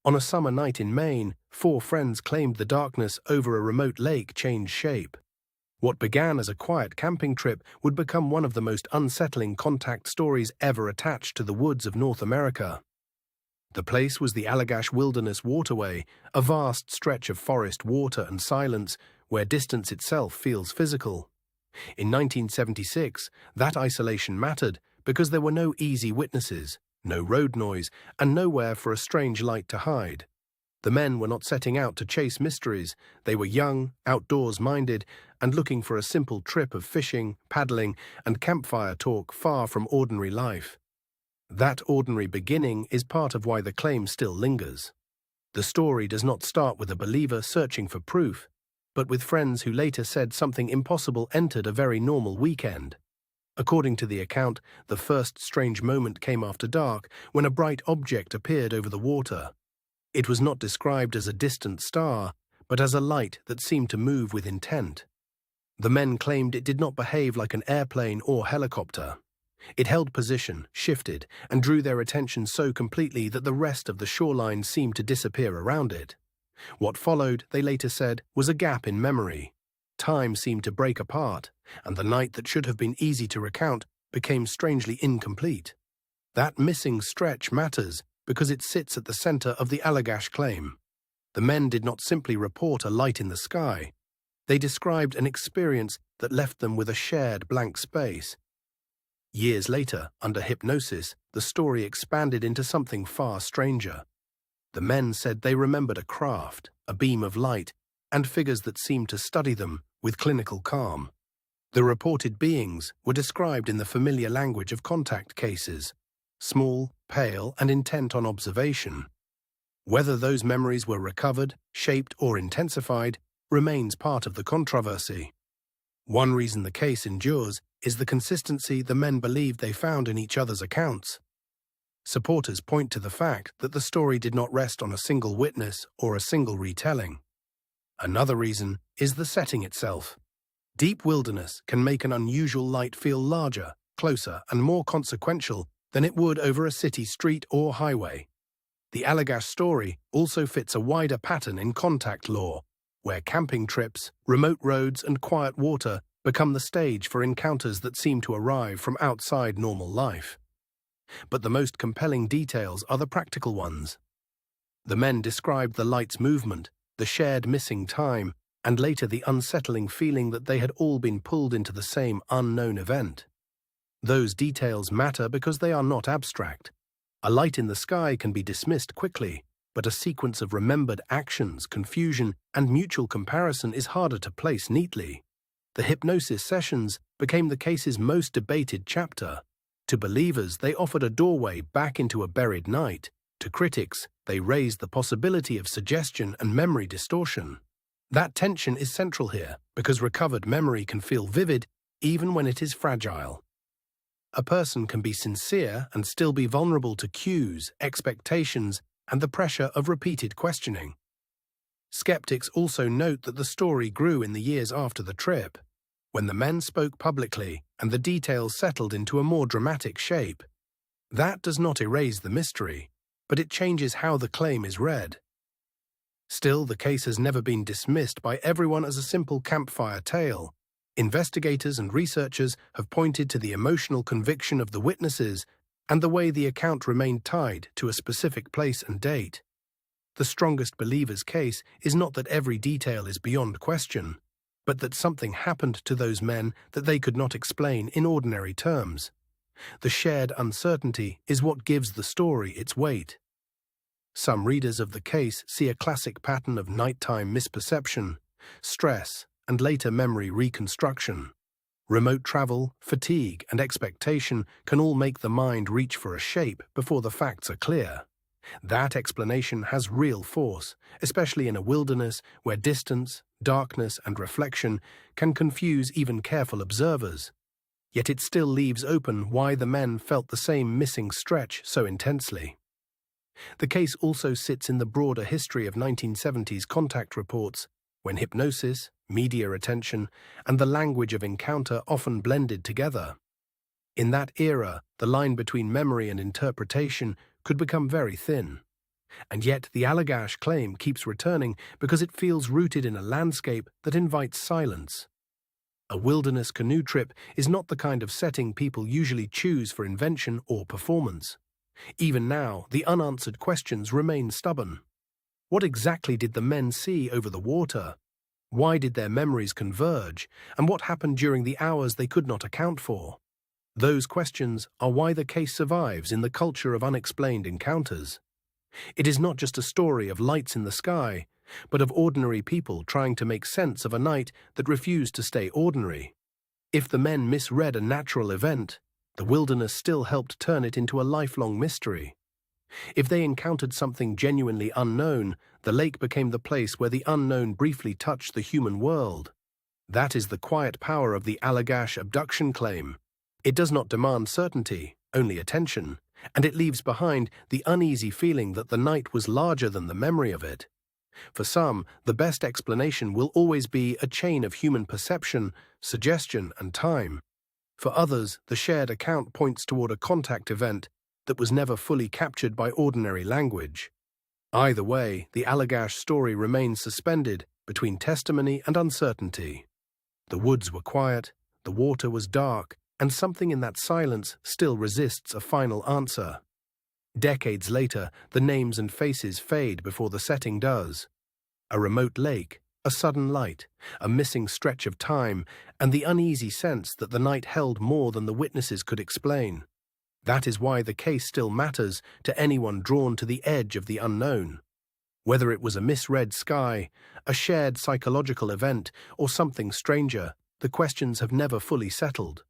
On a summer night in Maine, 4 friends claimed the darkness over a remote lake changed shape. What began as a quiet camping trip would become one of the most unsettling contact stories ever attached to the woods of North America. The place was the Allagash Wilderness Waterway, a vast stretch of forest, water and silence where distance itself feels physical. In 1976, that isolation mattered because there were no easy witnesses, no road noise, and nowhere for a strange light to hide. The men were not setting out to chase mysteries. They were young, outdoors-minded, and looking for a simple trip of fishing, paddling, and campfire talk far from ordinary life. That ordinary beginning is part of why the claim still lingers. The story does not start with a believer searching for proof, but with friends who later said something impossible entered a very normal weekend. According to the account, the first strange moment came after dark when a bright object appeared over the water. It was not described as a distant star, but as a light that seemed to move with intent. The men claimed it did not behave like an airplane or helicopter. It held position, shifted, and drew their attention so completely that the rest of the shoreline seemed to disappear around it. What followed, they later said, was a gap in memory. Time seemed to break apart, and the night that should have been easy to recount became strangely incomplete. That missing stretch matters because it sits at the center of the Allagash claim. The men did not simply report a light in the sky. They described an experience that left them with a shared blank space. Years later, under hypnosis, the story expanded into something far stranger. The men said they remembered a craft, a beam of light, and figures that seemed to study them with clinical calm. The reported beings were described in the familiar language of contact cases: small, pale, and intent on observation. Whether those memories were recovered, shaped, or intensified remains part of the controversy. One reason the case endures is the consistency the men believed they found in each other's accounts. Supporters point to the fact that the story did not rest on a single witness or a single retelling. Another reason is the setting itself. Deep wilderness can make an unusual light feel larger, closer, and more consequential than it would over a city street or highway. The Allagash story also fits a wider pattern in contact lore, where camping trips, remote roads, and quiet water become the stage for encounters that seem to arrive from outside normal life. But the most compelling details are the practical ones. The men described the light's movement, the shared missing time, and later the unsettling feeling that they had all been pulled into the same unknown event. Those details matter because they are not abstract. A light in the sky can be dismissed quickly, but a sequence of remembered actions, confusion, and mutual comparison is harder to place neatly. The hypnosis sessions became the case's most debated chapter. To believers, they offered a doorway back into a buried night. To critics, they raised the possibility of suggestion and memory distortion. That tension is central here, because recovered memory can feel vivid even when it is fragile. A person can be sincere and still be vulnerable to cues, expectations, and the pressure of repeated questioning. Skeptics also note that the story grew in the years after the trip, when the men spoke publicly and the details settled into a more dramatic shape. That does not erase the mystery, but it changes how the claim is read. Still, the case has never been dismissed by everyone as a simple campfire tale. Investigators and researchers have pointed to the emotional conviction of the witnesses and the way the account remained tied to a specific place and date. The strongest believer's case is not that every detail is beyond question, but that something happened to those men that they could not explain in ordinary terms. The shared uncertainty is what gives the story its weight. Some readers of the case see a classic pattern of nighttime misperception, stress, and later memory reconstruction. Remote travel, fatigue, and expectation can all make the mind reach for a shape before the facts are clear. That explanation has real force, especially in a wilderness where distance, darkness, and reflection can confuse even careful observers. Yet it still leaves open why the men felt the same missing stretch so intensely. The case also sits in the broader history of 1970s contact reports, when hypnosis, media attention, and the language of encounter often blended together. In that era, the line between memory and interpretation could become very thin. And yet the Allagash claim keeps returning because it feels rooted in a landscape that invites silence. A wilderness canoe trip is not the kind of setting people usually choose for invention or performance. Even now, the unanswered questions remain stubborn. What exactly did the men see over the water? Why did their memories converge? And what happened during the hours they could not account for? Those questions are why the case survives in the culture of unexplained encounters. It is not just a story of lights in the sky, but of ordinary people trying to make sense of a night that refused to stay ordinary. If the men misread a natural event, the wilderness still helped turn it into a lifelong mystery. If they encountered something genuinely unknown, the lake became the place where the unknown briefly touched the human world. That is the quiet power of the Allagash abduction claim. It does not demand certainty, only attention, and it leaves behind the uneasy feeling that the night was larger than the memory of it. For some, the best explanation will always be a chain of human perception, suggestion, and time. For others, the shared account points toward a contact event that was never fully captured by ordinary language. Either way, the Allagash story remains suspended between testimony and uncertainty. The woods were quiet, the water was dark, and something in that silence still resists a final answer. Decades later, the names and faces fade before the setting does. A remote lake, a sudden light, a missing stretch of time, and the uneasy sense that the night held more than the witnesses could explain. That is why the case still matters to anyone drawn to the edge of the unknown. Whether it was a misread sky, a shared psychological event, or something stranger, the questions have never fully settled.